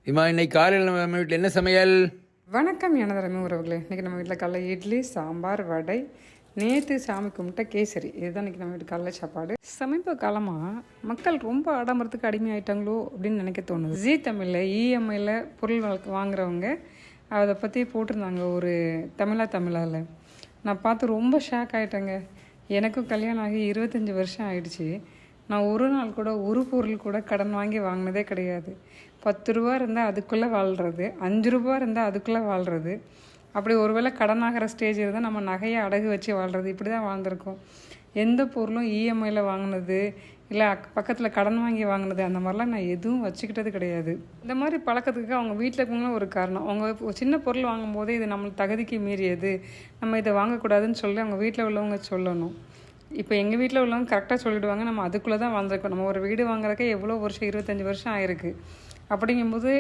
இம்மா இன்னைக்கு காலையில் நம்ம வீட்டில் என்ன சமையல்? வணக்கம் எனதரமே உறவுகளே. இன்றைக்கி நம்ம வீட்டில் காலைல இட்லி, சாம்பார், வடை, நேற்று சாமி கும்பிட்ட கேசரி. இதுதான் இன்றைக்கி நம்ம வீட்டு காலைல சாப்பாடு. சமீப காலமாக மக்கள் ரொம்ப ஆடம்பரத்துக்கு அடிமையாயிட்டாங்களோ அப்படின்னு நினைக்க தோணுது. ஜீ தமிழில் இஎம்ஐயில் பொருள் வாங்குறவங்க அதை பற்றி போட்டிருந்தாங்க ஒரு தமிழால். நான் பார்த்து ரொம்ப ஷாக் ஆகிட்டேங்க. எனக்கும் கல்யாணம் ஆகி 25 வருஷம் ஆயிடுச்சு. நான் ஒரு நாள் கூட ஒரு பொருள் கூட கடன் வாங்கி வாங்கினதே கிடையாது. 10 ரூபா இருந்தால் அதுக்குள்ளே வாழ்கிறது, 5 ரூபா இருந்தால் அதுக்குள்ளே வாழ்கிறது. அப்படி ஒருவேளை கடன் ஆகிற ஸ்டேஜ் இருந்தால் நம்ம நகையை அடகு வச்சு வாழ்கிறது. இப்படி தான் வாழ்ந்திருக்கோம். எந்த பொருளும் இஎம்ஐயில் வாங்கினது இல்லை பக்கத்தில் கடன் வாங்கி வாங்கினது அந்த மாதிரிலாம் நான் எதுவும் வச்சுக்கிட்டது கிடையாது. இந்த மாதிரி பழக்கத்துக்கு அவங்க வீட்டில் இருக்கவங்களும் ஒரு காரணம். அவங்க சின்ன பொருள் வாங்கும்போதே இது நம்மளுக்கு தகுதிக்கு மீறியது, நம்ம இதை வாங்கக்கூடாதுன்னு சொல்லி அவங்க வீட்டில் உள்ளவங்க சொல்லணும். இப்போ எங்கள் வீட்டில் உள்ளவங்க கரெக்டாக சொல்லிவிடுவாங்க. நம்ம அதுக்குள்ளே தான் வாழ்ந்துருக்கோம். நம்ம ஒரு வீடு வாங்குறதுக்கே எவ்வளோ வருஷம், 25 வருஷம் ஆயிருக்கு. அப்படிங்கும்போது